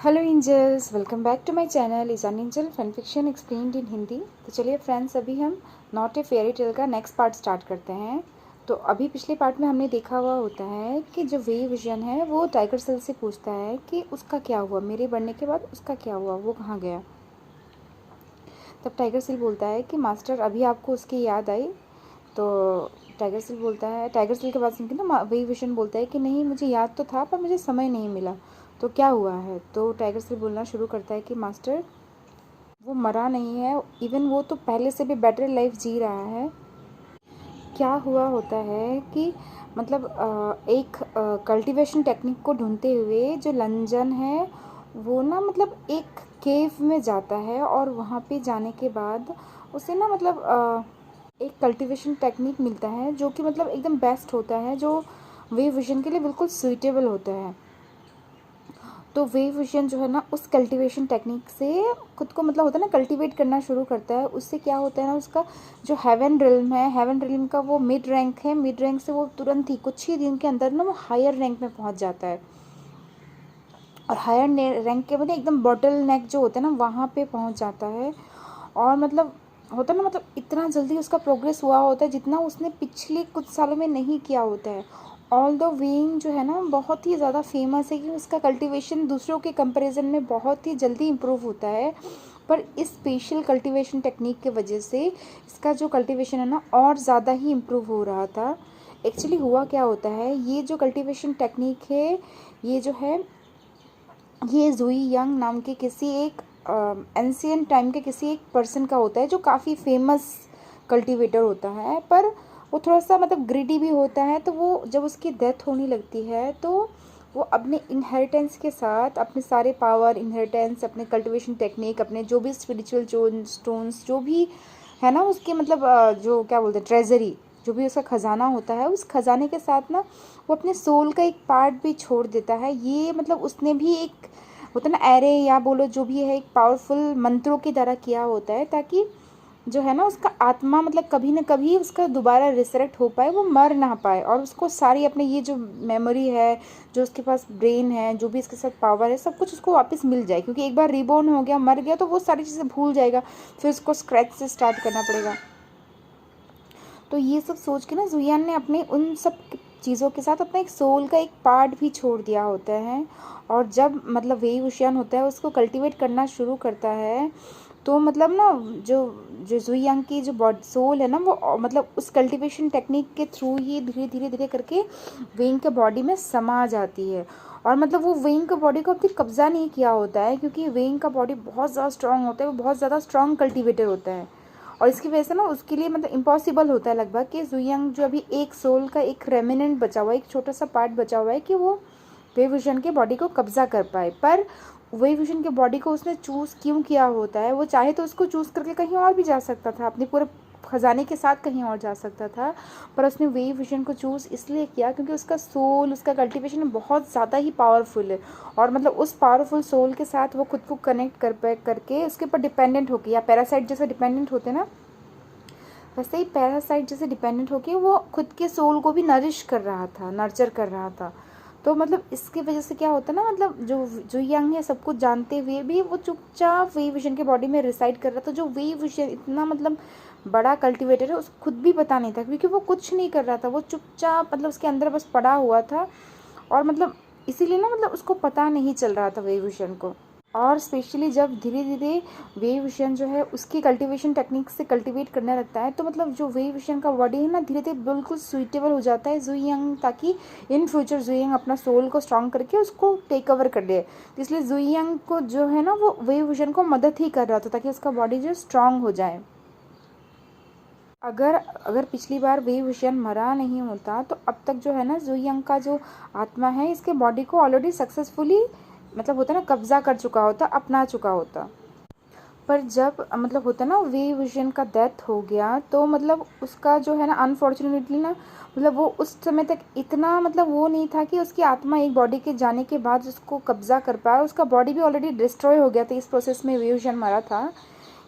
Hello angels, welcome back to my channel is an angel fan fiction explained in Hindi. तो चलिए friends, अभी हम not a fairy tale का next part start करते हैं। तो अभी पिछले पार्ट में हमने देखा हुआ होता है कि जो वे विजन है वो टाइगर सेल से पूछता है कि उसका क्या हुआ, मेरे बढ़ने के बाद उसका क्या हुआ, वो कहाँ गया। तब टाइगर सेल बोलता है कि मास्टर, अभी आपको उसकी याद आई। तो टाइगर सेल के बाद सुन के ना वही विजन बोलता है कि नहीं, मुझे याद तो था पर मुझे समय नहीं मिला। तो क्या हुआ है? तो टाइगर सेल बोलना शुरू करता है कि मास्टर, वो मरा नहीं है, इवन वो तो पहले से भी बेटर लाइफ जी रहा है। क्या हुआ होता है कि मतलब एक कल्टीवेशन टेक्निक को ढूंढते हुए जो लंजन है वो ना मतलब एक केव में जाता है, और वहाँ पे जाने के बाद उसे ना मतलब एक कल्टीवेशन टेक्निक मिलता है जो कि मतलब एकदम बेस्ट होता है, जो वे विजन के लिए बिल्कुल सूटेबल होता है। तो वे विजन जो है ना उस कल्टीवेशन टेक्निक से खुद को मतलब होता है ना कल्टीवेट करना शुरू करता है। उससे क्या होता है ना, उसका जो हेवन रिल्म है, हेवन रिल्म का वो मिड रैंक है, मिड रैंक से वो तुरंत ही कुछ ही दिन के अंदर ना वो हायर रैंक में पहुंच जाता है। और हायर रैंक के मतलब एकदम बॉटल नेक जो होता है ना वहाँ पे पहुंच जाता है। और मतलब होता है ना, मतलब इतना जल्दी उसका प्रोग्रेस हुआ होता है जितना उसने पिछले कुछ सालों में नहीं किया होता है। ऑल द वेइंग जो है ना बहुत ही ज़्यादा फेमस है कि उसका कल्टीवेशन दूसरों के कंपैरिजन में बहुत ही जल्दी इम्प्रूव होता है। पर इस स्पेशल कल्टीवेशन टेक्निक के वजह से इसका जो कल्टीवेशन है ना और ज़्यादा ही इम्प्रूव हो रहा था। एक्चुअली हुआ क्या होता है, ये जो कल्टीवेशन टेक्निक है ये जो है ये जुई यंग नाम के किसी एक एंशियंट टाइम के किसी एक पर्सन का होता है जो काफ़ी फेमस कल्टीवेटर होता है। पर वो थोड़ा सा मतलब ग्रिडी भी होता है। तो वो जब उसकी डेथ होने लगती है तो वो अपने इनहेरिटेंस के साथ अपने सारे पावर, इनहेरिटेंस, अपने कल्टीवेशन टेक्निक, अपने जो भी स्पिरिचुअल स्टोन्स जो भी है ना उसके मतलब जो क्या बोलते हैं ट्रेजरी, जो भी उसका ख़जाना होता है, उस ख़जाने के साथ ना वो अपने सोल का एक पार्ट भी छोड़ देता है। ये मतलब उसने भी एक होता है ना एरे या बोलो जो भी है एक पावरफुल मंत्रों की तरह किया होता है, ताकि जो है ना उसका आत्मा मतलब कभी ना कभी उसका दोबारा रिसरेक्ट हो पाए, वो मर ना पाए, और उसको सारी अपने ये जो मेमोरी है, जो उसके पास ब्रेन है, जो भी इसके साथ पावर है, सब कुछ उसको वापस मिल जाए। क्योंकि एक बार रिबॉर्न हो गया, मर गया, तो वो सारी चीज़ें भूल जाएगा, फिर उसको स्क्रैच से स्टार्ट करना पड़ेगा। तो ये सब सोच के ना जुयान ने अपने उन सब चीज़ों के साथ अपना एक सोल का एक पार्ट भी छोड़ दिया होता है। और जब मतलब वेई वुशियान होता है उसको कल्टीवेट करना शुरू करता है, तो मतलब ना जो जो जुयांग की जो बॉडी सोल है ना वो मतलब उस कल्टीवेशन टेक्निक के थ्रू ही धीरे धीरे धीरे करके वेइंग के बॉडी में समा जाती है। और मतलब वो वेइंग का बॉडी को अपनी कब्जा नहीं किया होता है, क्योंकि वेइंग का बॉडी बहुत ज़्यादा स्ट्रांग होता है, वो बहुत ज़्यादा स्ट्रांग कल्टीवेटर होता है। और इसकी वजह से ना उसके लिए मतलब इम्पॉसिबल होता है लगभग कि जुयांग जो अभी एक सोल का एक रेमिनेंट बचा हुआ है, एक छोटा सा पार्ट बचा हुआ है, कि वो वे विजन के बॉडी को कब्जा कर पाए। पर वे विजन के बॉडी को उसने चूज़ क्यों किया होता है? वो चाहे तो उसको चूज़ करके कहीं और भी जा सकता था, अपने पूरे खजाने के साथ कहीं और जा सकता था। पर उसने वे विजन को चूज़ इसलिए किया क्योंकि उसका सोल, उसका कल्टीवेशन बहुत ज़्यादा ही पावरफुल है। और मतलब उस पावरफुल सोल के साथ वो खुद को कनेक्ट करके उसके ऊपर डिपेंडेंट होके, या पैरासाइट जैसे डिपेंडेंट होते ना, वैसे ही पैरासाइट जैसे डिपेंडेंट होके वो खुद के सोल को भी नरिश कर रहा था, नर्चर कर रहा था। तो मतलब इसकी वजह से क्या होता है ना, मतलब जो जो यंग है सब कुछ जानते हुए भी वो चुपचाप वे विजन के बॉडी में रिसाइड कर रहा था। जो वे विजन इतना मतलब बड़ा कल्टिवेटर है उसको खुद भी पता नहीं था, क्योंकि वो कुछ नहीं कर रहा था, वो चुपचाप मतलब उसके अंदर बस पड़ा हुआ था। और मतलब इसीलिए ना मतलब उसको पता नहीं चल रहा था वे विजन को। और स्पेशली जब धीरे धीरे वे विजन जो है उसकी कल्टीवेशन टेक्निक से कल्टीवेट करने लगता है, तो मतलब जो वे विजन का बॉडी है ना धीरे धीरे बिल्कुल सुइटेबल हो जाता है जुइयंग, ताकि इन फ्यूचर जुइयंग अपना सोल को स्ट्रॉन्ग करके उसको टेक ओवर कर ले। तो इसलिए जुइयंग को जो है ना वो वे विजन को मदद ही कर रहा था ताकि उसका बॉडी जो स्ट्रॉन्ग हो जाए। अगर अगर पिछली बार वे विजन मरा नहीं होता तो अब तक जो है ना जुइयंग का जो आत्मा है इसके बॉडी को ऑलरेडी सक्सेसफुली मतलब होता ना कब्जा कर चुका होता, अपना चुका होता। पर जब मतलब होता ना वे विजन का डेथ हो गया, तो मतलब उसका जो है ना अनफॉर्चुनेटली ना मतलब वो उस समय तक इतना मतलब वो नहीं था कि उसकी आत्मा एक बॉडी के जाने के बाद उसको कब्जा कर पाए। उसका बॉडी भी ऑलरेडी डिस्ट्रॉय हो गया था इस प्रोसेस में, वे विजन मरा था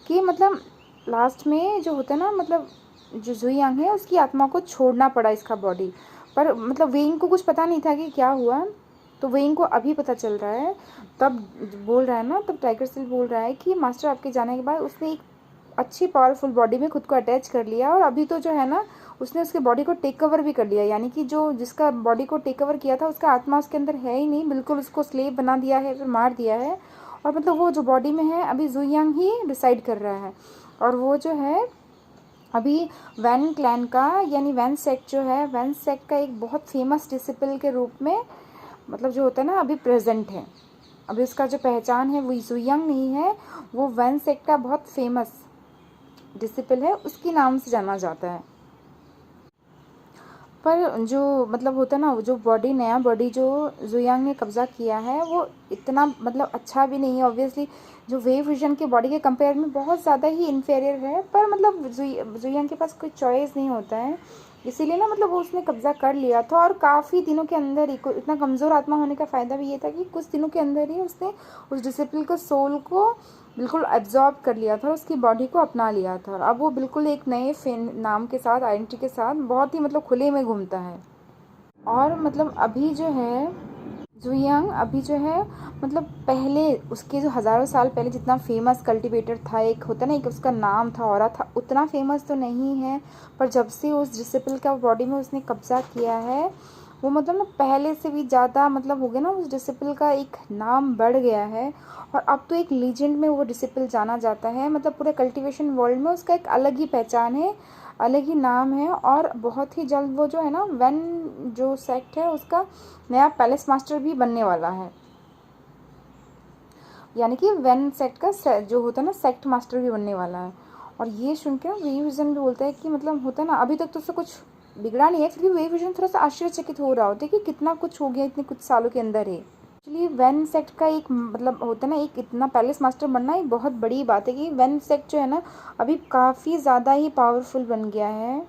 कि मतलब लास्ट में जो होता है ना मतलब जो जुयांग है उसकी आत्मा को छोड़ना पड़ा इसका बॉडी। पर मतलब वेइंग को कुछ पता नहीं था कि क्या हुआ। तो वही इनको अभी पता चल रहा है। तब बोल रहा है ना, तब टाइगर सील बोल रहा है कि मास्टर आपके जाने के बाद उसने एक अच्छी पावरफुल बॉडी में खुद को अटैच कर लिया, और अभी तो जो है ना उसने उसके बॉडी को टेक ओवर भी कर लिया, यानी कि जो जिसका बॉडी को टेक ओवर किया था उसका आत्मा उसके अंदर है ही नहीं, बिल्कुल उसको स्लेव बना दिया है, फिर मार दिया है। और मतलब वो जो बॉडी में है अभी जुयांग ही डिसाइड कर रहा है। और वो जो है अभी वैन क्लैन का, यानी वैन सेक्ट जो है, वैन सेक्ट का एक बहुत फेमस डिसिपल के रूप में मतलब जो होता है ना अभी प्रेजेंट है। अभी उसका जो पहचान है वो जुयांग नहीं है, वो वैन सेक्ट का बहुत फेमस डिसिपल है, उसके नाम से जाना जाता है। पर जो मतलब होता है ना, जो बॉडी, नया बॉडी जो जुयांग ने कब्जा किया है वो इतना मतलब अच्छा भी नहीं है ऑब्वियसली, जो वेव विजन के बॉडी के कंपेयर में बहुत ज़्यादा ही इन्फेरियर है। पर मतलब जुयांग के पास कोई चॉइस नहीं होता है, इसीलिए ना मतलब वो उसने कब्जा कर लिया था। और काफ़ी दिनों के अंदर ही, इतना कमज़ोर आत्मा होने का फ़ायदा भी ये था कि कुछ दिनों के अंदर ही उसने उस डिसिप्लिन को, सोल को बिल्कुल एब्जॉर्ब कर लिया था, उसकी बॉडी को अपना लिया था। और अब वो बिल्कुल एक नए फेन नाम के साथ, आइडेंटिटी के साथ बहुत ही मतलब खुले में घूमता है। और मतलब अभी जो है जुयांग अभी जो है मतलब पहले उसके जो हज़ारों साल पहले जितना फेमस कल्टीवेटर था, एक होता ना, एक उसका नाम था, ऑरा था, उतना फेमस तो नहीं है। पर जब से उस डिसिपल का बॉडी में उसने कब्जा किया है, वो मतलब ना पहले से भी ज़्यादा मतलब हो गया ना, उस डिसिपल का एक नाम बढ़ गया है। और अब तो एक लीजेंड में वो डिसिपल जाना जाता है, मतलब पूरे कल्टीवेशन वर्ल्ड में उसका एक अलग ही पहचान है, अलग ही नाम है। और बहुत ही जल्द वो जो है ना वन जो सेक्ट है उसका नया पैलेस मास्टर भी बनने वाला है, यानी कि वन सेक्ट का जो होता है ना सेक्ट मास्टर भी बनने वाला है। और ये सुन के ना वे विजन भी बोलता है कि मतलब होता है ना अभी तक तो उससे कुछ बिगड़ा नहीं है, फिर भी वे विजन थोड़ा सा आश्चर्यचकित हो रहा होता है कि कितना कुछ हो गया इतने कुछ सालों के अंदर ही। एक्चुअली वन सेक्ट का एक मतलब होता है ना, एक इतना पैलेस मास्टर बनना एक बहुत बड़ी बात है कि वन सेक्ट जो है ना अभी काफ़ी ज़्यादा ही पावरफुल बन गया है।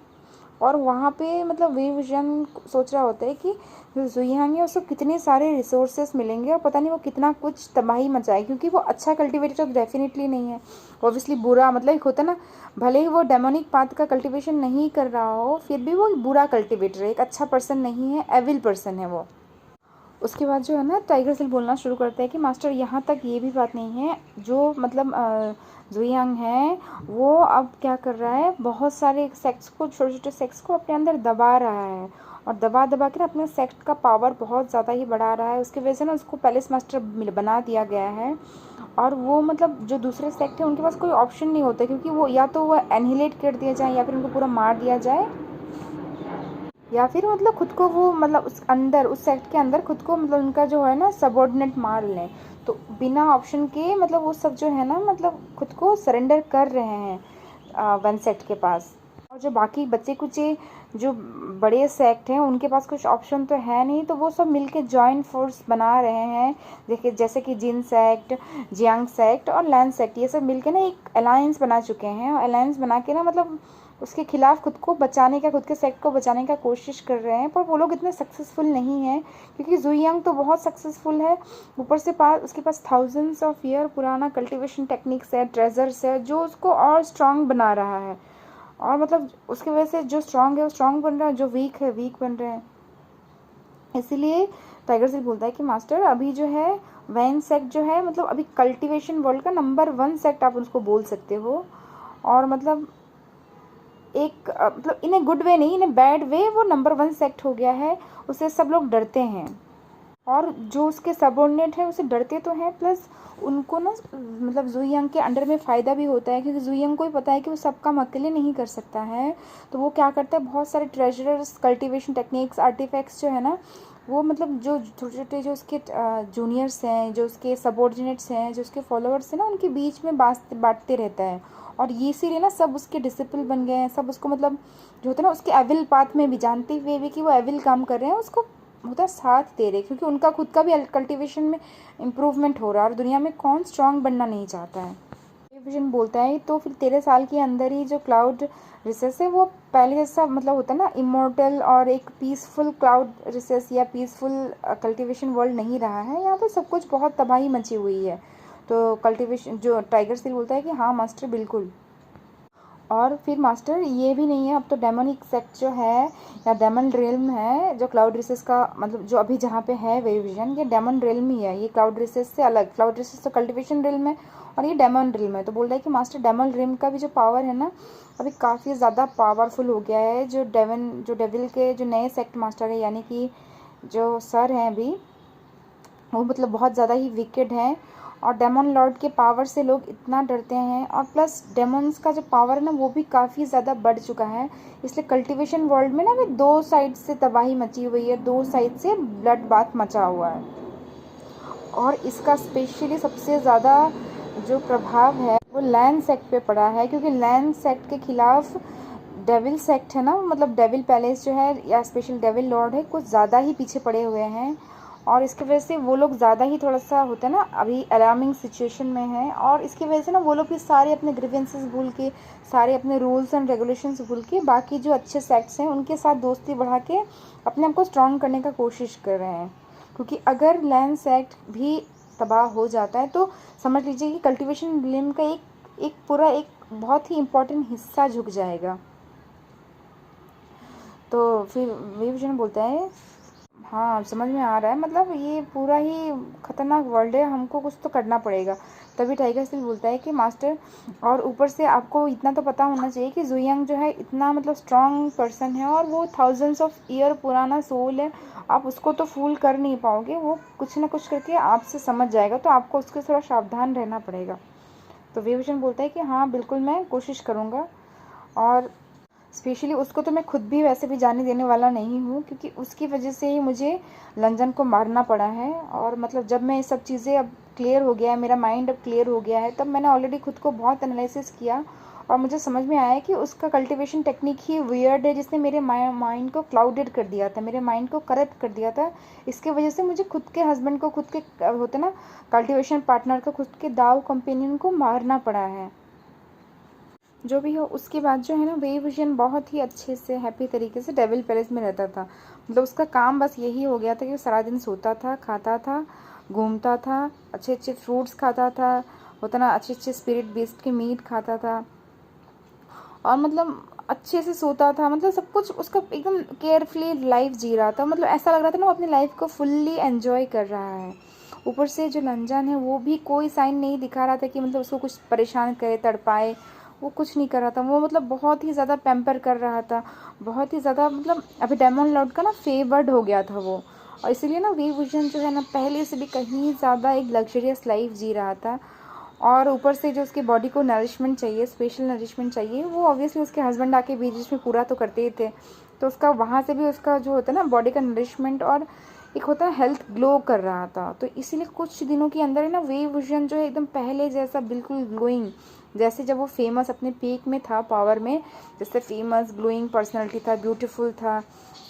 और वहाँ पे मतलब वे विजन सोच रहा होता है कि जुयांग है उसको कितने सारे रिसोर्सेस मिलेंगे और पता नहीं वो कितना कुछ तबाही मचाए, क्योंकि वो अच्छा कल्टीवेटर तो डेफिनेटली नहीं है, ऑब्वियसली बुरा, मतलब एक होता है ना, भले ही वो डेमोनिक पाथ का कल्टीवेशन नहीं कर रहा हो फिर भी वो बुरा कल्टीवेटर है, एक अच्छा पर्सन नहीं है, एविल पर्सन है वो। उसके बाद जो है ना टाइगर सिल बोलना शुरू करता है कि मास्टर यहाँ तक ये भी बात नहीं है, जो मतलब जुयांग है वो अब क्या कर रहा है, बहुत सारे सेक्ट्स को, छोटे छोटे सेक्ट्स को अपने अंदर दबा रहा है, और दबा दबा के ना अपने सेक्ट का पावर बहुत ज़्यादा ही बढ़ा रहा है। उसकी वजह से ना उसको पैलेस मास्टर बना दिया गया है। और वो मतलब जो दूसरे सेक्ट है उनके पास कोई ऑप्शन नहीं होता, क्योंकि वो या तो वो एनहिलेट कर दिया जाए या फिर उनको पूरा मार दिया जाए, या फिर मतलब खुद को वो मतलब उस अंदर उस सेक्ट के अंदर खुद को मतलब उनका जो है ना सबऑर्डिनेट मार लें। तो बिना ऑप्शन के मतलब वो सब जो है ना मतलब खुद को सरेंडर कर रहे हैं वन सेक्ट के पास। और जो बाकी बच्चे कुचे जो बड़े सेक्ट हैं उनके पास कुछ ऑप्शन तो है नहीं, तो वो सब मिलके जॉइंट फोर्स बना रहे हैं। देखिए जैसे कि जिन सेक्ट, जियांग सेक्ट और लैन सेक्ट, ये सब मिलके ना एक अलायंस बना चुके हैं, और अलायंस बना के ना मतलब उसके खिलाफ खुद को बचाने का, खुद के सेक्ट को बचाने का कोशिश कर रहे हैं। पर वो लोग इतने सक्सेसफुल नहीं हैं, क्योंकि जुयांग तो बहुत सक्सेसफुल है, ऊपर से उसके पास थाउजेंड्स ऑफ ईयर पुराना कल्टीवेशन टेक्निक्स है, ट्रेजर्स है, जो उसको और स्ट्रांग बना रहा है। और मतलब उसकी वजह से जो स्ट्रांग है वो स्ट्रांग बन रहा है, जो वीक है वीक बन रहे हैं। इसीलिए टाइगर सिल बोलता है कि मास्टर अभी जो है वैन सेक्ट जो है मतलब अभी कल्टीवेशन वर्ल्ड का नंबर 1 सेक्ट आप उसको बोल सकते हो। और मतलब एक मतलब इन ए गुड वे नहीं, इन ए बैड वे वो नंबर 1 सेक्ट हो गया है, उससे सब लोग डरते हैं। और जो उसके सबऑर्डिनेट है उसे डरते तो हैं, प्लस उनको ना मतलब जुयांग के अंडर में फ़ायदा भी होता है, क्योंकि जुयांग को ही पता है कि वो सब काम अकेले नहीं कर सकता है। तो वो क्या करता है, बहुत सारे ट्रेजरर्स, कल्टीवेशन टेक्निक्स, आर्टिफैक्ट्स जो है ना वो मतलब जो छोटे छोटे जो उसके जूनियर्स हैं, जो उसके सबऑर्डिनेट्स हैं, जो उसके फॉलोअर्स हैं ना, उनके बीच में बांटते रहता है। और ये इसीलिए ना सब उसके डिसिपल बन गए हैं, सब उसको मतलब जो होता है ना उसके एविल पाथ में भी, जानते हुए भी कि वो एविल काम कर रहे हैं, उसको होता है साथ दे रहे, क्योंकि उनका खुद का भी कल्टीवेशन में इम्प्रूवमेंट हो रहा है, और दुनिया में कौन स्ट्रांग बनना नहीं चाहता है। विजन बोलता है तो फिर 13 साल के अंदर ही जो क्लाउड रिसेस है वो पहले जैसा मतलब होता है ना इमोर्टल और एक पीसफुल क्लाउड रिसेस या पीसफुल कल्टीवेशन वर्ल्ड नहीं रहा है। यहाँ पे सब कुछ बहुत तबाही मची हुई है। तो कल्टीवेशन जो टाइगर सील बोलता है कि हाँ मास्टर बिल्कुल। और फिर मास्टर ये भी नहीं है, अब तो डेमोनिक सेक्ट जो है या डेमन रिल्म है, जो क्लाउड रिसेस का मतलब जो अभी जहाँ पे है वेव विजन, ये डेमन रिल्म ही है, ये क्लाउड रिसेस से अलग। क्लाउड रिसेस तो कल्टिवेशन रिल्म है और ये डेमन रिल्म है। तो बोल रहा है कि मास्टर डेमन रिल्म का भी जो पावर है ना, अभी काफ़ी ज़्यादा पावरफुल हो गया है। जो डेविल के जो नए सेक्ट मास्टर है, यानी कि जो सर हैं अभी, वो मतलब बहुत ज़्यादा ही विकेड है। और डेमन लॉर्ड के पावर से लोग इतना डरते हैं, और प्लस डेमन्स का जो पावर है ना वो भी काफ़ी ज़्यादा बढ़ चुका है। इसलिए कल्टीवेशन वर्ल्ड में ना अभी 2 साइड से तबाही मची हुई है, 2 साइड से ब्लड बाथ मचा हुआ है। और इसका स्पेशली सबसे ज़्यादा जो प्रभाव है वो लैंड सेक्ट पे पड़ा है, क्योंकि लैंड सेक्ट के खिलाफ डेविल सेक्ट है ना, मतलब डेविल पैलेस जो है या स्पेशल डेविल लॉर्ड है, कुछ ज़्यादा ही पीछे पड़े हुए हैं। और इसकी वजह से वो लोग ज़्यादा ही थोड़ा सा होता है ना, अभी अलार्मिंग सिचुएशन में है। और इसकी वजह से ना वो लोग भी सारे अपने ग्रीवेंसेस भूल के, सारे अपने रूल्स एंड रेगुलेशंस भूल के, बाकी जो अच्छे सेक्ट्स हैं उनके साथ दोस्ती बढ़ा के अपने आप को स्ट्रॉन्ग करने का कोशिश कर रहे हैं। क्योंकि अगर लैंड सेक्ट भी तबाह हो जाता है तो समझ लीजिए कि कल्टीवेशन रिलीम का एक पूरा एक बहुत ही इम्पोर्टेंट हिस्सा झुक जाएगा। तो फिर विभूषण बोलता है, हाँ समझ में आ रहा है, मतलब ये पूरा ही खतरनाक वर्ल्ड है, हमको कुछ तो करना पड़ेगा। तभी टाइगर स्टिल बोलता है कि मास्टर, और ऊपर से आपको इतना तो पता होना चाहिए कि जुयांग जो है इतना मतलब स्ट्रांग पर्सन है, और वो थाउजेंड्स ऑफ ईयर पुराना सोल है। आप उसको तो फूल कर नहीं पाओगे, वो कुछ ना कुछ करके आपसे समझ जाएगा, तो आपको उसके थोड़ा सावधान रहना पड़ेगा। तो विभूषण बोलता है कि हाँ बिल्कुल मैं कोशिश करूँगा, और स्पेशली उसको तो मैं खुद भी वैसे भी जाने देने वाला नहीं हूँ, क्योंकि उसकी वजह से ही मुझे लंजन को मारना पड़ा है। और मतलब जब मैं ये सब चीज़ें अब क्लियर हो गया है, मेरा माइंड अब क्लियर हो गया है, तब मैंने ऑलरेडी खुद को बहुत एनालिसिस किया और मुझे समझ में आया कि उसका कल्टीवेशन टेक्निक ही वियर्ड है, जिसने मेरे माइंड को क्लाउडेड कर दिया था, मेरे माइंड को करप्ट कर दिया था। इसके वजह से मुझे खुद के हस्बैंड को, खुद के होते ना कल्टीवेशन पार्टनर को, खुद के दाव कंपेनियन को मारना पड़ा है। जो भी हो, उसके बाद जो है ना वेव विजन बहुत ही अच्छे से हैप्पी तरीके से डेविल पैलेस में रहता था। मतलब उसका काम बस यही हो गया था कि वो सारा दिन सोता था, खाता था, घूमता था, अच्छे अच्छे फ्रूट्स खाता था, होता ना अच्छे अच्छे स्पिरिट बेस्ड के मीट खाता था, और मतलब अच्छे से सोता था, मतलब सब कुछ उसका एकदम केयरफुली लाइफ जी रहा था। मतलब ऐसा लग रहा था ना वो अपनी लाइफ को फुल्ली एंजॉय कर रहा है। ऊपर से जो लंजन है वो भी कोई साइन नहीं दिखा रहा था कि मतलब उसको कुछ परेशान करे, तड़पाए, वो कुछ नहीं कर रहा था। वो मतलब बहुत ही ज़्यादा पैम्पर कर रहा था, बहुत ही ज़्यादा, मतलब अभी डेमन लॉर्ड का ना फेवर्ड हो गया था वो। और इसीलिए ना वी विजन जो है ना पहले से भी कहीं ज़्यादा एक लग्जरियस लाइफ जी रहा था। और ऊपर से जो उसकी बॉडी को नरिशमेंट चाहिए, स्पेशल नरिशमेंट चाहिए, वो ऑब्वियसली उसके हस्बैंड आके बीच बीच में पूरा तो करते ही थे। तो उसका वहाँ से भी उसका जो होता है ना बॉडी का नरिशमेंट और एक होता है हेल्थ ग्लो कर रहा था। तो इसीलिए कुछ दिनों के अंदर है ना वे विजन जो है एकदम पहले जैसा बिल्कुल ग्लोइंग, जैसे जब वो फेमस अपने पीक में था पावर में, जैसे फेमस ग्लोइंग पर्सनैलिटी था, ब्यूटीफुल था,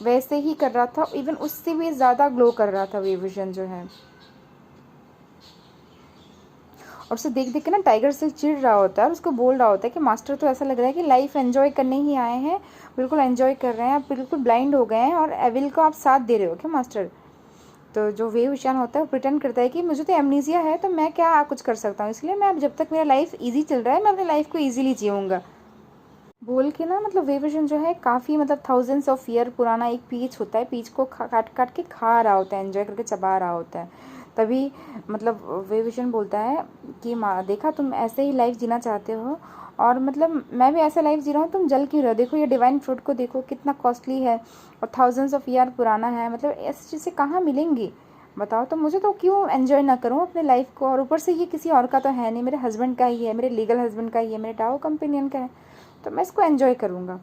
वैसे ही कर रहा था। इवन उससे भी ज़्यादा ग्लो कर रहा था वे विजन जो है। और उसे देख देख के ना टाइगर से चिढ़ रहा होता है और उसको बोल रहा होता है कि मास्टर तो ऐसा लग रहा है कि लाइफ एंजॉय करने ही आए हैं, बिल्कुल एंजॉय कर रहे हैं, आप बिल्कुल ब्लाइंड हो गए हैं और एविल को आप साथ दे रहे हो क्या मास्टर। तो जो वे विशान होता है वो प्रिटेंड करता है कि मुझे तो एमनीजिया है, तो मैं क्या कुछ कर सकता हूँ, इसलिए मैं अब जब तक मेरा लाइफ ईजी चल रहा है मैं अपनी लाइफ को ईजिली जीऊँगा। बोल के ना मतलब वे विजन जो है काफ़ी मतलब थाउजेंड्स ऑफ ईयर पुराना एक पीच होता है, पीच को काट काट के खा रहा होता है, एंजॉय करके चबा रहा होता है। तभी मतलब वे विजन बोलता है कि माँ देखा, तुम ऐसे ही लाइफ जीना चाहते हो और मतलब मैं भी ऐसा लाइफ जी रहा हूँ, तुम जल क्यों रहे हो, देखो ये डिवाइन फ्रूट को देखो कितना कॉस्टली है और थाउजेंड्स ऑफ ईयर पुराना है, मतलब ऐसी चीज़ें कहाँ मिलेंगी बताओ, तो मुझे तो क्यों एंजॉय ना करूँ अपने लाइफ को। और ऊपर से ये किसी और का तो है नहीं, मेरे हस्बैंड का ही है, मेरे लीगल हस्बैंड का ही है, मेरे डाओ कंपेनियन का है, तो मैं इसको एंजॉय करूँगा।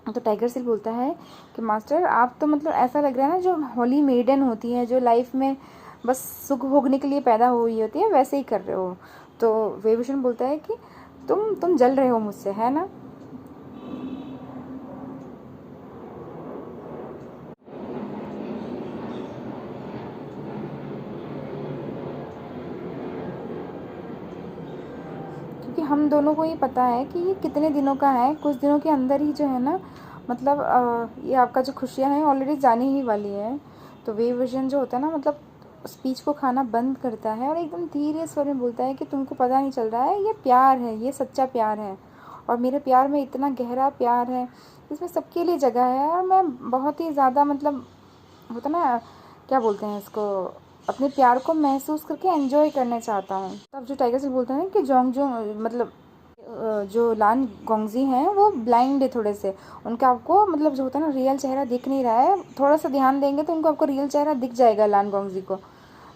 तो टाइगर सिल बोलता है कि मास्टर आप तो मतलब ऐसा लग रहा है ना जो होली मेडन होती है, जो लाइफ में बस सुख भोगने के लिए पैदा हुई होती है, वैसे ही कर रहे हो। तो वेभूषण बोलता है कि तुम जल रहे हो मुझसे, है ना। क्योंकि हम दोनों को ही पता है कि ये कितने दिनों का है, कुछ दिनों के अंदर ही जो है ना, मतलब ये आपका जो खुशियाँ हैं ऑलरेडी जाने ही वाली है। तो वे विजन जो होता है ना, मतलब स्पीच को खाना बंद करता है और एकदम धीरे स्वर में बोलता है कि तुमको पता नहीं चल रहा है, ये प्यार है, ये सच्चा प्यार है। और मेरे प्यार में इतना गहरा प्यार है, इसमें सबके लिए जगह है और मैं बहुत ही ज़्यादा मतलब होता ना क्या बोलते हैं इसको, अपने प्यार को महसूस करके एंजॉय करना चाहता हूँ। तब जो टाइगर बोलते हैं कि जोंग जो मतलब जो लान गोंगजी हैं वो ब्लाइंड है थोड़े से, उनका आपको मतलब जो होता है ना रियल चेहरा दिख नहीं रहा है, थोड़ा सा ध्यान देंगे तो उनको आपको रियल चेहरा दिख जाएगा लान गोंगजी को।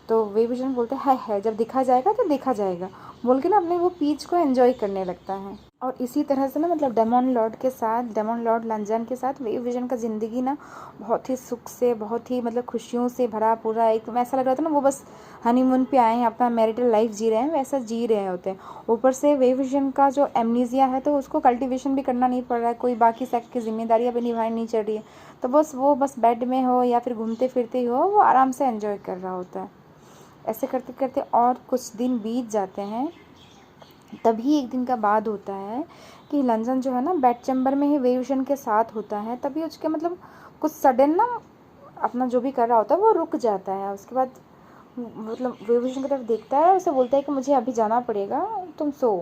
तो वे विजन बोलते हैं है जब दिखा जाएगा तो देखा जाएगा बोल के ना अपने वो पीच को एंजॉय करने लगता है। और इसी तरह से ना मतलब डेमन लॉर्ड के साथ, डेमन लॉर्ड लंजन के साथ वे विजन का ज़िंदगी ना बहुत ही सुख से, बहुत ही मतलब खुशियों से भरा पूरा, एक ऐसा लग रहा था ना वो बस हनीमून पे आए हैं, अपना मैरिटल लाइफ जी रहे हैं, वैसा जी रहे होते हैं। ऊपर से वे विजन का जो एमनीजिया है तो उसको कल्टिवेशन भी करना नहीं पड़ रहा है, कोई बाकी सेक्ट की जिम्मेदारियाँ भी निभानी नहीं चल रही है, तो बस वो बस बेड में हो या फिर घूमते फिरते ही हो, वो आराम से एंजॉय कर रहा होता है। ऐसे करते करते और कुछ दिन बीत जाते हैं। तभी एक दिन का बाद होता है कि लंजन जो है ना बेड चैम्बर में ही वेविशन के साथ होता है, तभी उसके मतलब कुछ सडन ना अपना जो भी कर रहा होता है वो रुक जाता है। उसके बाद मतलब वेविशन की तरफ देखता है और उसे बोलता है कि मुझे अभी जाना पड़ेगा, तुम सो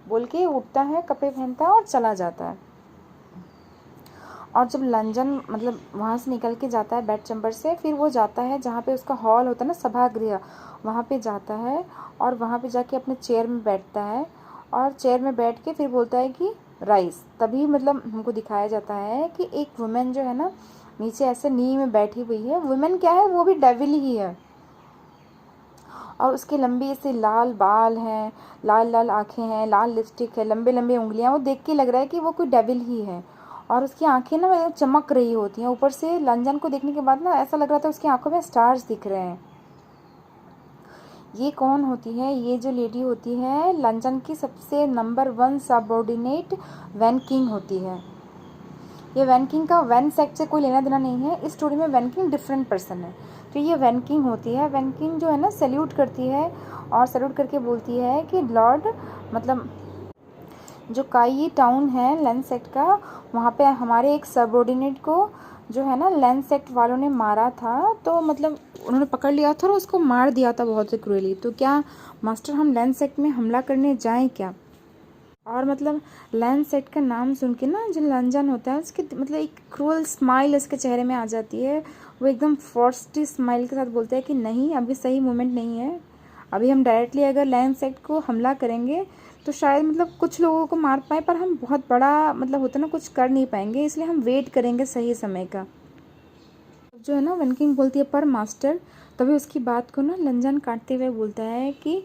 बोल के उठता है, कपड़े पहनता है और चला जाता है। और जब लंजन मतलब वहाँ से निकल के जाता है बेड चैम्बर से, फिर वो जाता है जहाँ पे उसका हॉल होता है ना सभागृह, वहाँ पे जाता है और वहाँ पे जाके अपने चेयर में बैठता है और चेयर में बैठ के फिर बोलता है कि राइस। तभी मतलब हमको दिखाया जाता है कि एक वुमेन जो है ना नीचे ऐसे नी में बैठी हुई है। वुमेन क्या है, वो भी डेविल ही है और उसके लंबे से लाल बाल हैं, लाल लाल आँखें हैं, लाल लिपस्टिक है, लंबे लंबे उंगलियां, वो देख के लग रहा है कि वो कोई डेविल ही है। और उसकी आंखें ना चमक रही होती हैं, ऊपर से लंजन को देखने के बाद ना ऐसा लग रहा था उसकी आंखों में स्टार्स दिख रहे हैं। ये कौन होती है, ये जो लेडी होती है लंजन की सबसे नंबर 1 सबऑर्डिनेट वैन किंग होती है। ये वैन किंग का वैन सेक्ट से कोई लेना देना नहीं है, इस स्टोरी में वैन किंग डिफरेंट पर्सन है। तो ये वैन किंग होती है। वैन किंग जो है ना सैल्यूट करती है और सैल्यूट करके बोलती है कि लॉर्ड मतलब जो काई टाउन है लैंड सेक्ट का, वहाँ पे हमारे एक सबऑर्डिनेट को जो है ना लैंड सेक्ट वालों ने मारा था, तो मतलब उन्होंने पकड़ लिया था और उसको मार दिया था बहुत ही क्रूरली। तो क्या मास्टर हम लैंड सेक्ट में हमला करने जाएं क्या? और मतलब लैंड सेट का नाम सुन के ना जो लंजन होता है उसके मतलब एक क्रूअल स्माइल उसके चेहरे में आ जाती है। वो एकदम फोर्स्टी स्माइल के साथ बोलता है कि नहीं, अभी सही मोमेंट नहीं है, अभी हम डायरेक्टली अगर लैंड सेट को हमला करेंगे तो शायद मतलब कुछ लोगों को मार पाए, पर हम बहुत बड़ा मतलब होता है ना कुछ कर नहीं पाएंगे, इसलिए हम वेट करेंगे सही समय का। जो है ना वन किंग बोलती है पर मास्टर, तभी उसकी बात को ना लंजन काटते हुए बोलता है कि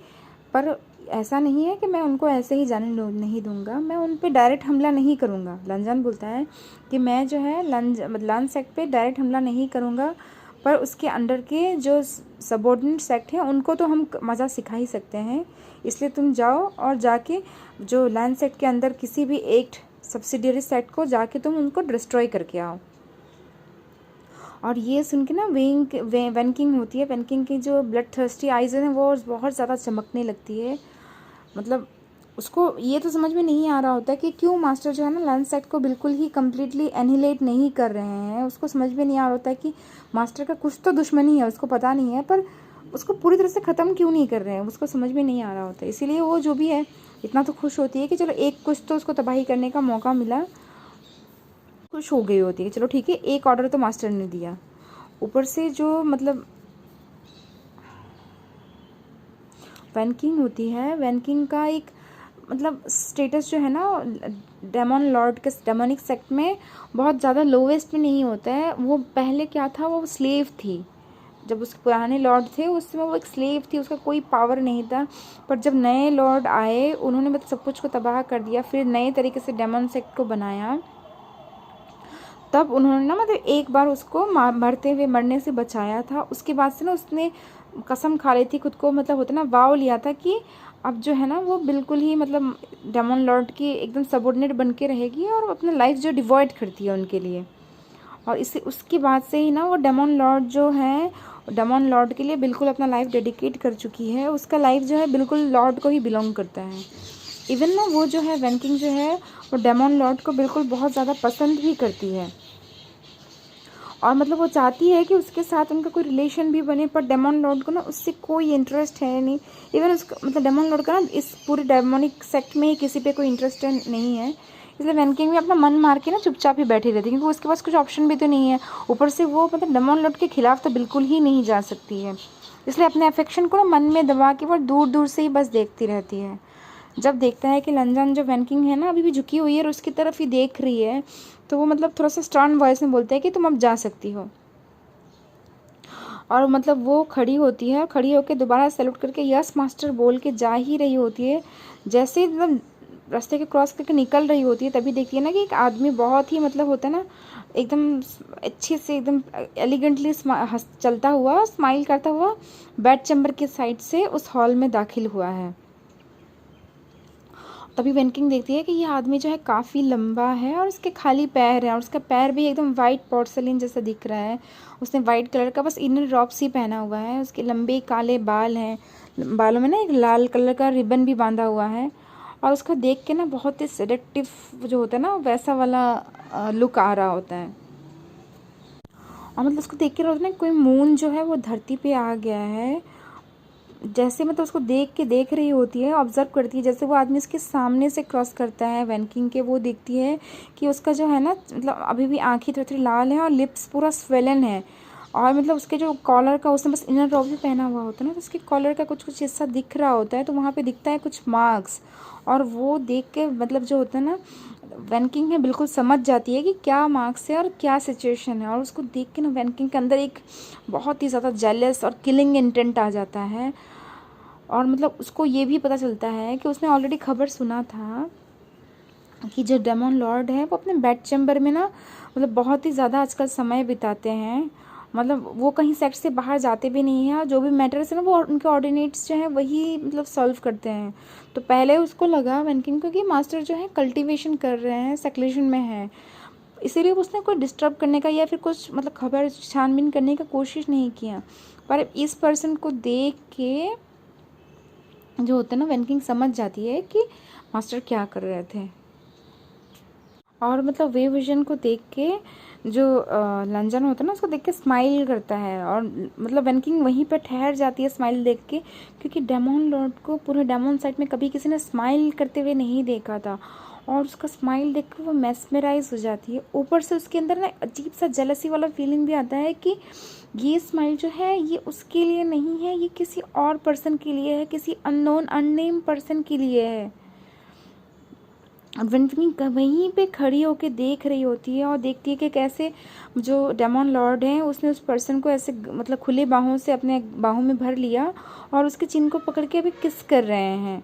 पर ऐसा नहीं है कि मैं उनको ऐसे ही जाने नहीं दूंगा, मैं उन पे डायरेक्ट हमला नहीं करूंगा। लंजन बोलता है कि मैं जो है लंज सेक्ट पे डायरेक्ट हमला नहीं करूंगा, पर उसके अंडर के जो सबऑर्डिनेट सेक्ट हैं उनको तो हम मज़ा सिखा ही सकते हैं, इसलिए तुम जाओ और जाके जो लैंड सेक्ट के अंदर किसी भी एक सब्सिडियरी सेक्ट को जाके तुम उनको डिस्ट्रॉय करके आओ। और ये सुन के ना वैन किंग होती है, वैन किंग की जो ब्लड थर्स्टी आइज़ हैं वो बहुत ज़्यादा चमकने लगती है। मतलब उसको ये तो समझ में नहीं आ रहा होता कि क्यों मास्टर जो है ना लैंड सेक्ट को बिल्कुल ही कम्प्लीटली एनिहिलेट नहीं कर रहे हैं। उसको समझ में नहीं आ रहा होता कि मास्टर का कुछ तो दुश्मनी है, उसको पता नहीं है, पर उसको पूरी तरह से ख़त्म क्यों नहीं कर रहे हैं, उसको समझ में नहीं आ रहा होता। इसीलिए वो जो भी है इतना तो खुश होती है कि चलो एक कुछ तो उसको तबाही करने का मौका मिला, खुश हो गई होती है, चलो ठीक है एक ऑर्डर तो मास्टर ने दिया। ऊपर से जो मतलब वैन किंग होती है, वैन किंग का एक मतलब स्टेटस जो है ना डेमन लॉर्ड के डेमोनिक सेक्ट में बहुत ज़्यादा लोवेस्ट में नहीं होता है। वो पहले क्या था, वो स्लेव थी, जब उसके पुराने लॉर्ड थे उस समय वो एक स्लेव थी, उसका कोई पावर नहीं था। पर जब नए लॉर्ड आए उन्होंने मतलब सब कुछ को तबाह कर दिया, फिर नए तरीके से डेमन सेक्ट को बनाया, तब उन्होंने ना मतलब एक बार उसको मरने से बचाया था। उसके बाद से ना उसने कसम खा ली थी खुद को, मतलब होता ना वाव लिया था कि अब जो है ना वो बिल्कुल ही मतलब डेमन लॉर्ड की एकदम सबऑर्डिनेट बन के रहेगी और अपना लाइफ जो डिवॉइड करती है उनके लिए। और इससे उसके बाद से ही ना वो डेमन लॉर्ड जो है डेमन लॉर्ड के लिए बिल्कुल अपना लाइफ डेडिकेट कर चुकी है। उसका लाइफ जो है बिल्कुल लॉर्ड को ही बिलोंग करता है। इवन ना वो जो है वैन किंग जो है वो डेमन लॉर्ड को बिल्कुल बहुत ज़्यादा पसंद भी करती है और मतलब वो चाहती है कि उसके साथ उनका कोई रिलेशन भी बने, पर डेमन लॉर्ड को ना उससे कोई इंटरेस्ट है नहीं। इवन उसका मतलब डेमन लॉर्ड का ना इस पूरे डेमोनिक सेक्ट में ही किसी पे कोई इंटरेस्ट नहीं है। इसलिए वैनकिंग भी अपना मन मार के ना चुपचाप ही बैठी रहती है, क्योंकि उसके पास कुछ ऑप्शन भी तो नहीं है। ऊपर से वो मतलब डेमन लॉर्ड के खिलाफ तो बिल्कुल ही नहीं जा सकती है, इसलिए अपने अफेक्शन को ना मन में दबा के वो दूर दूर से ही बस देखती रहती है। जब देखता है कि लंजन जो वैनकिंग है ना अभी भी झुकी हुई है और उसकी तरफ ही देख रही है, तो वो मतलब थोड़ा सा स्टर्न वॉइस में बोलता है कि तुम अब जा सकती हो। और मतलब वो खड़ी होती है, खड़ी होकर दोबारा सैल्यूट करके यस मास्टर बोल के जा ही रही होती है। जैसे ही मतलब रास्ते के क्रॉस करके निकल रही होती है, तभी देखती है ना कि एक आदमी बहुत ही मतलब होता है ना एकदम अच्छे से एकदम एलिगेंटली चलता हुआ स्माइल करता हुआ बेड चैम्बर के साइड से उस हॉल में दाखिल हुआ है। तभी वैनकिंग देखती है कि ये आदमी जो है काफ़ी लंबा है और उसके खाली पैर हैं और उसका पैर भी एकदम वाइट पोर्सलिन जैसा दिख रहा है। उसने वाइट कलर का बस इनर रॉप्स ही पहना हुआ है। उसके लंबे काले बाल हैं, बालों में ना एक लाल कलर का रिबन भी बांधा हुआ है और उसका देख के ना बहुत ही सेडक्टिव जो होता है ना वैसा वाला लुक आ रहा होता है। और मतलब उसको देख के होता है ना कोई मून जो है वो धरती पे आ गया है, जैसे मतलब उसको देख रही होती है, ऑब्जर्व करती है। जैसे वो आदमी उसके सामने से क्रॉस करता है वैनकिंग के, वो देखती है कि उसका जो है ना मतलब अभी भी आँखें थोड़ी थोड़ी लाल है और लिप्स पूरा स्वेलन है। और मतलब उसके जो कॉलर का उसने बस इनर रॉब भी पहना हुआ होता है ना, तो उसके कॉलर का कुछ कुछ हिस्सा दिख रहा होता है, तो वहाँ पे दिखता है कुछ मार्क्स। और वो देख के मतलब जो होता है ना वैनकिंग है बिल्कुल समझ जाती है कि क्या मार्क्स है और क्या सिचुएशन है। और उसको देख के ना वैनकिंग के अंदर एक बहुत ही ज़्यादा जेलस और किलिंग इंटेंट आ जाता है। और मतलब उसको ये भी पता चलता है कि उसने ऑलरेडी खबर सुना था कि जो डेमन लॉर्ड है वो अपने बेड चैम्बर में ना मतलब बहुत ही ज़्यादा आजकल समय बिताते हैं। मतलब वो कहीं सेट से बाहर जाते भी नहीं हैं और जो भी मैटर्स है ना वो उनके ऑर्डिनेट्स जो हैं वही मतलब सॉल्व करते हैं। तो पहले उसको लगा वैनकिंग को कि मास्टर जो है कल्टीवेशन कर रहे हैं, सेक्लेशन में है, इसीलिए उसने कोई डिस्टर्ब करने का या फिर कुछ मतलब खबर छानबीन करने का कोशिश नहीं किया। पर इस पर्सन को देख के जो होता है ना वैनकिंग समझ जाती है कि मास्टर क्या कर रहे थे। और मतलब वे विजन को देख के जो लंजन होता है ना उसको देख के स्माइल करता है और मतलब वैनकिंग वहीं पर ठहर जाती है स्माइल देख के, क्योंकि डेमन लॉर्ड को पूरे डेमन साइड में कभी किसी ने स्माइल करते हुए नहीं देखा था। और उसका स्माइल देख कर वो मेस्मराइज हो जाती है। ऊपर से उसके अंदर ना अजीब सा जेलसी वाला फीलिंग भी आता है कि ये स्माइल जो है ये उसके लिए नहीं है, ये किसी और पर्सन के लिए है, किसी अननोन अननेम पर्सन के लिए है। वैनकिंग वहीं पे खड़ी होके देख रही होती है और देखती है कि कैसे जो डेमन लॉर्ड है उसने उस पर्सन को ऐसे मतलब खुले बाहों से अपने बाहों में भर लिया और उसके चिन को पकड़ के अभी किस कर रहे हैं।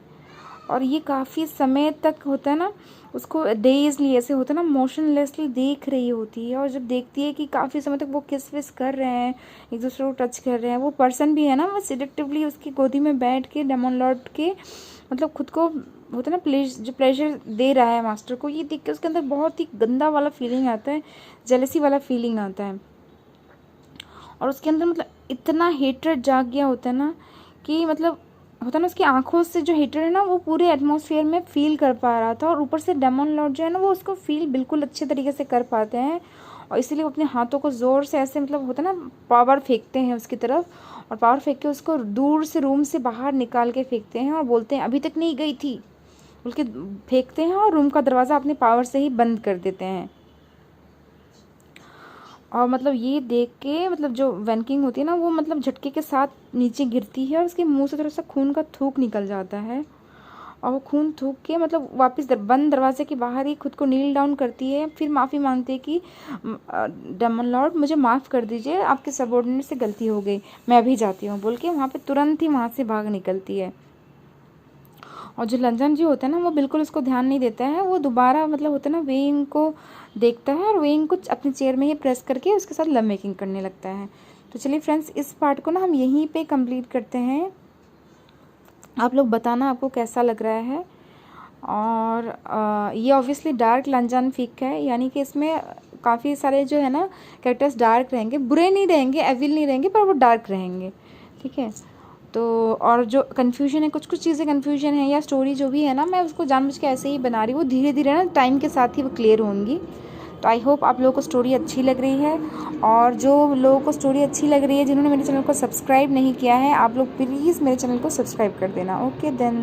और ये काफ़ी समय तक होता है ना उसको डेजली ऐसे होता है ना मोशनलेसली देख रही होती है। और जब देखती है कि काफ़ी समय तक वो किस विस कर रहे हैं, एक दूसरे को टच कर रहे हैं, वो पर्सन भी है ना वो सिडक्टिवली उसकी गोदी में बैठ के डेमन लॉर्ड के मतलब खुद को होता है ना जो प्लेजर दे रहा है मास्टर को, ये देख के उसके अंदर बहुत ही गंदा वाला फीलिंग आता है, जेलसी वाला फीलिंग आता है। और उसके अंदर मतलब इतना हेट्रेड जाग गया होता है ना कि मतलब होता है ना उसकी आंखों से जो हेटर है ना वो पूरे एटमॉस्फेयर में फील कर पा रहा था। और ऊपर से डेमन लॉर्ड जो है ना वो उसको फील बिल्कुल अच्छे तरीके से कर पाते हैं और इसीलिए वो अपने हाथों को ज़ोर से ऐसे मतलब होता है ना पावर फेंकते हैं उसकी तरफ, और पावर फेंक के उसको दूर से रूम से बाहर निकाल के फेंकते हैं और बोलते हैं अभी तक नहीं गई थी बोल के फेंकते हैं और रूम का दरवाज़ा अपने पावर से ही बंद कर देते हैं। और मतलब ये देख के मतलब जो वैनकिंग होती है ना वो मतलब झटके के साथ नीचे गिरती है और उसके मुंह से थोड़ा सा खून का थूक निकल जाता है। और वो खून थूक के मतलब वापस बंद दरवाजे के बाहर ही खुद को नील डाउन करती है, फिर माफ़ी मांगती है कि डेमन लॉर्ड मुझे माफ़ कर दीजिए, आपके सबऑर्डिनेट से गलती हो गई, मैं अभी जाती हूँ बोल के वहाँ पे तुरंत ही वहाँ से भाग निकलती है। और जो लंजन जी होता है ना वो बिल्कुल उसको ध्यान नहीं देता है, वो दोबारा मतलब होता है ना वेइंग को देखता है और वेइंग को अपने चेयर में ही प्रेस करके उसके साथ लव मेकिंग करने लगता है। तो चलिए फ्रेंड्स इस पार्ट को ना हम यहीं पे कंप्लीट करते हैं। आप लोग बताना आपको कैसा लग रहा है। और ये ऑब्वियसली डार्क लंजन फिक है, यानी कि इसमें काफ़ी सारे जो है ना कैरेक्टर्स डार्क रहेंगे, बुरे नहीं रहेंगे, एविल नहीं रहेंगे, पर वो डार्क रहेंगे, ठीक है। तो और जो कन्फ्यूजन है कुछ कुछ चीज़ें कन्फ्यूजन है या स्टोरी जो भी है ना मैं उसको जानबूझ के ऐसे ही बना रही हूँ, धीरे धीरे ना टाइम के साथ ही वो क्लियर होंगी। तो आई होप आप लोगों को स्टोरी अच्छी लग रही है। और जो लोगों को स्टोरी अच्छी लग रही है जिन्होंने मेरे चैनल को सब्सक्राइब नहीं किया है आप लोग प्लीज़ मेरे चैनल को सब्सक्राइब कर देना। Okay then.